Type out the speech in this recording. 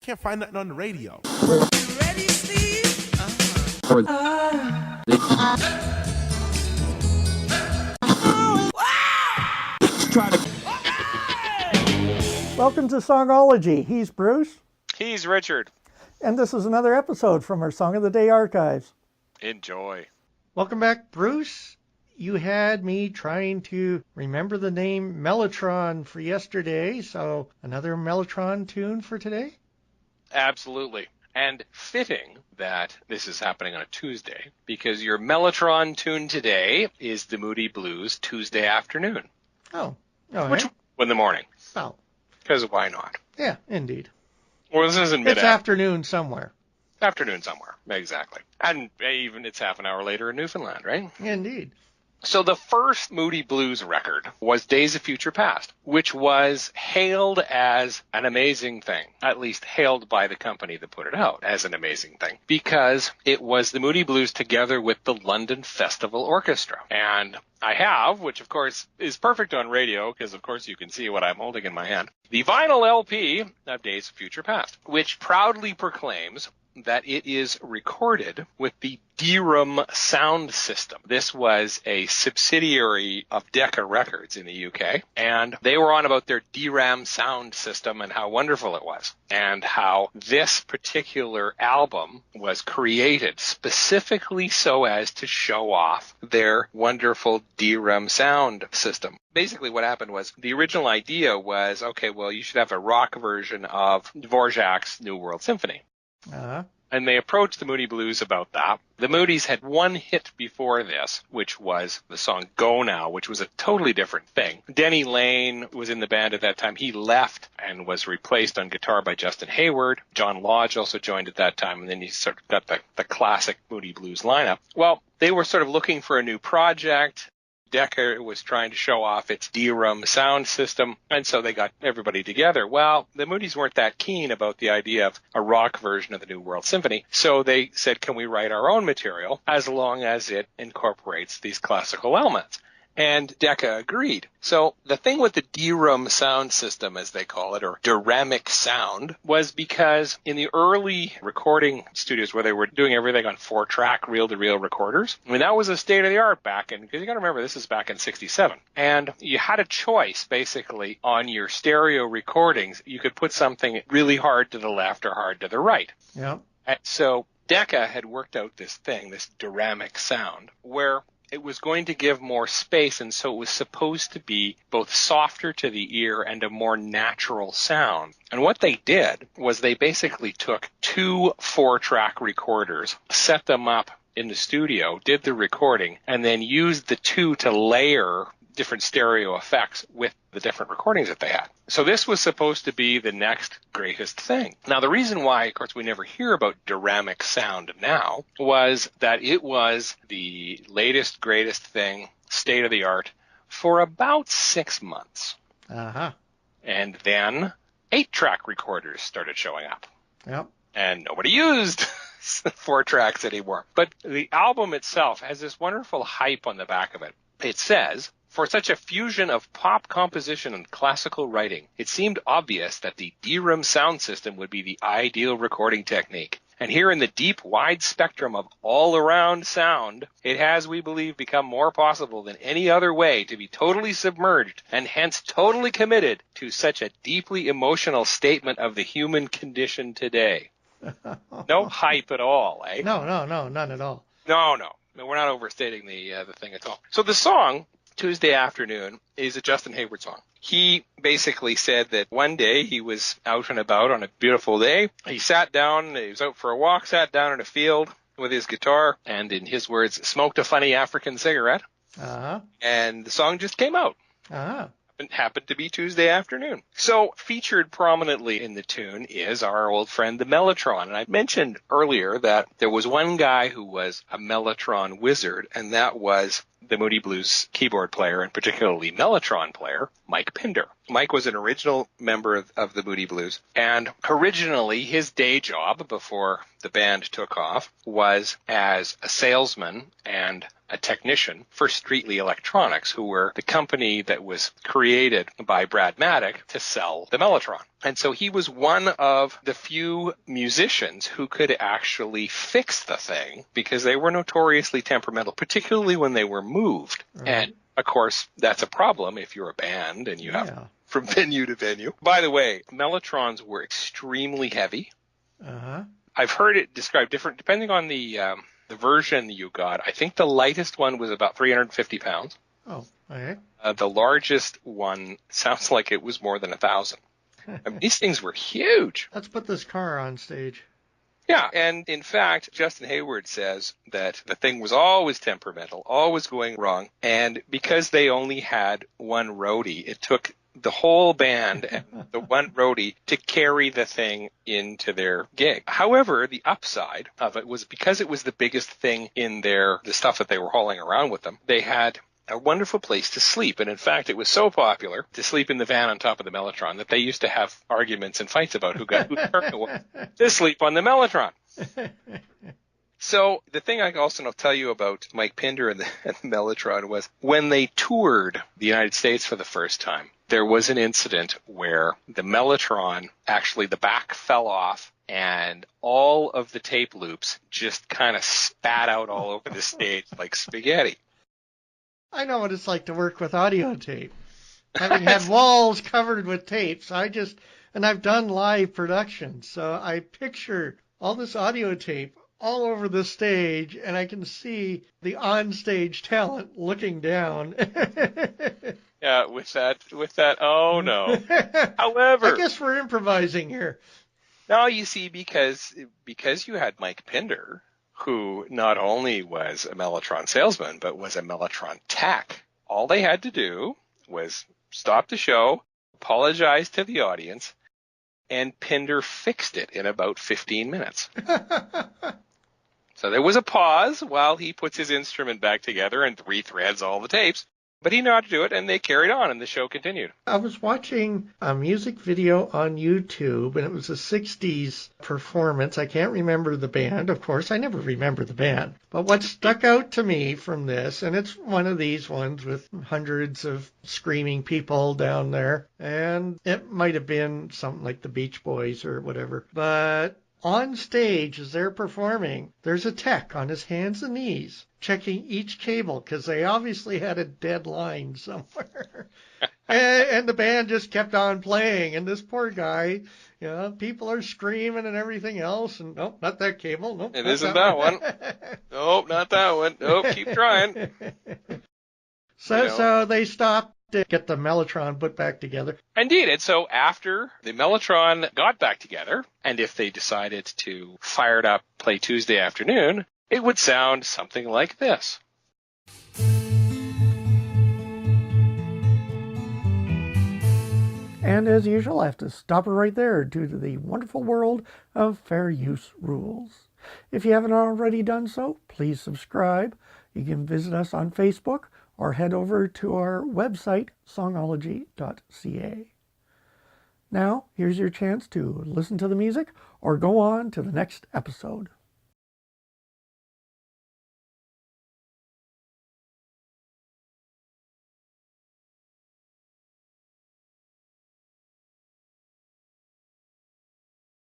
can't find nothing on the radio. You ready, Steve? Welcome to Songology. He's Bruce. He's Richard. And this is another episode from our Song of the Day archives. Enjoy. Welcome back, Bruce. You had me trying to remember the name Mellotron for yesterday, so another Mellotron tune for today? Absolutely. And fitting that this is happening on a Tuesday, because your Mellotron tune today is the Moody Blues Tuesday Afternoon. Oh, okay. Which in the morning. Oh. Because why not? Yeah, indeed. Well, this isn't mid-afternoon. It's afternoon somewhere. Afternoon somewhere. Exactly. And even it's half an hour later in Newfoundland, right? Indeed. So the first Moody Blues record was Days of Future Past, which was hailed as an amazing thing, at least hailed by the company that put it out as an amazing thing, because it was the Moody Blues together with the London Festival Orchestra. And I have, which of course is perfect on radio, because of course you can see what I'm holding in my hand, the vinyl LP of Days of Future Past, which proudly proclaims that it is recorded with the DRAM sound system. This was a subsidiary of Decca Records in the UK, and they were on about their DRAM sound system and how wonderful it was, and how this particular album was created specifically so as to show off their wonderful DRAM sound system. Basically what happened was the original idea was, okay, well, you should have a rock version of Dvorak's New World Symphony. Uh-huh. And they approached the Moody Blues about that. The Moodies had one hit before this, which was the song Go Now, which was a totally different thing. Denny Lane was in the band at that time. He left and was replaced on guitar by Justin Hayward. John Lodge also joined at that time, and then you sort of got the classic Moody Blues lineup. Well, they were sort of looking for a new project. Decca was trying to show off its DRAM sound system, and so they got everybody together. Well, the Moodies weren't that keen about the idea of a rock version of the New World Symphony, so they said, can we write our own material as long as it incorporates these classical elements? And Decca agreed. So the thing with the DRAM sound system, as they call it, or Duramic sound, was because in the early recording studios where they were doing everything on 4-track reel-to-reel recorders, I mean, that was a state-of-the-art back in, because you got to remember, this is back in 67. And you had a choice, basically, on your stereo recordings. You could put something really hard to the left or hard to the right. Yeah. And so Decca had worked out this thing, this Duramic sound, where it was going to give more space, and so it was supposed to be both softer to the ear and a more natural sound. And what they did was they basically took 2 4-track recorders, set them up in the studio, did the recording, and then used the 2 to layer different stereo effects with the different recordings that they had. So this was supposed to be the next greatest thing. Now, the reason why, of course, we never hear about Duramic sound now was that it was the latest, greatest thing, state of the art, for about 6 months. Uh-huh. And then 8-track recorders started showing up. Yep. And nobody used 4 tracks anymore. But the album itself has this wonderful hype on the back of it. It says, for such a fusion of pop composition and classical writing, it seemed obvious that the DRAM sound system would be the ideal recording technique. And here in the deep, wide spectrum of all-around sound, it has, we believe, become more possible than any other way to be totally submerged and hence totally committed to such a deeply emotional statement of the human condition today. No hype at all, eh? No, none at all. No, we're not overstating the thing at all. So the song, Tuesday Afternoon, is a Justin Hayward song. He basically said that one day he was out and about on a beautiful day. He sat down, he was out for a walk, sat down in a field with his guitar, and in his words, smoked a funny African cigarette. Uh-huh. And the song just came out. Uh-huh. It happened to be Tuesday Afternoon. So featured prominently in the tune is our old friend, the Mellotron. And I mentioned earlier that there was one guy who was a Mellotron wizard, and that was the Moody Blues keyboard player, and particularly Mellotron player, Mike Pinder. Mike was an original member of the Moody Blues, and originally his day job before the band took off was as a salesman and a technician for Streetly Electronics, who were the company that was created by Brad Maddock to sell the Mellotron. And so he was one of the few musicians who could actually fix the thing because they were notoriously temperamental, particularly when they were moved. Right. And of course, that's a problem if you're a band and you have Yeah. from venue to venue. By the way, Mellotrons were extremely heavy. Uh-huh. I've heard it described different depending on the version you got. I think the lightest one was about 350 pounds. Oh, okay. The largest one sounds like it was more than 1,000. I mean, these things were huge. Let's put this car on stage. Yeah, and in fact, Justin Hayward says that the thing was always temperamental, always going wrong, and because they only had one roadie, it took the whole band and the one roadie to carry the thing into their gig. However, the upside of it was because it was the biggest thing in the stuff that they were hauling around with them, they had a wonderful place to sleep. And in fact, it was so popular to sleep in the van on top of the Mellotron that they used to have arguments and fights about whose turn it was to sleep on the Mellotron. So the thing I also tell you about Mike Pinder and the Mellotron was when they toured the United States for the first time, there was an incident where the Mellotron, actually the back fell off and all of the tape loops just kind of spat out all over the stage like spaghetti. I know what it's like to work with audio tape. Having had walls covered with tapes, and I've done live productions, so I picture all this audio tape all over the stage, and I can see the on-stage talent looking down. Yeah, with that, oh no. However, I guess we're improvising here. No, you see, because you had Mike Pinder, who not only was a Mellotron salesman, but was a Mellotron tech. All they had to do was stop the show, apologize to the audience, and Pinder fixed it in about 15 minutes. So there was a pause while he puts his instrument back together and rethreads all the tapes. But he knew how to do it, and they carried on, and the show continued. I was watching a music video on YouTube, and it was a 60s performance. I can't remember the band. Of course, I never remember the band. But what stuck out to me from this, and it's one of these ones with hundreds of screaming people down there, and it might have been something like the Beach Boys or whatever. But on stage, as they're performing, there's a tech on his hands and knees checking each cable because they obviously had a dead line somewhere. and the band just kept on playing. And this poor guy, people are screaming and everything else. And nope, not that cable. Nope, it isn't that one. Nope, not that one. Nope, keep trying. So they stopped to get the Mellotron put back together. Indeed. And so after the Mellotron got back together, and if they decided to fire it up, play Tuesday afternoon, it would sound something like this. And as usual, I have to stop it right there due to the wonderful world of fair use rules. If you haven't already done so, please subscribe. You can visit us on Facebook or head over to our website, songology.ca. Now, here's your chance to listen to the music or go on to the next episode.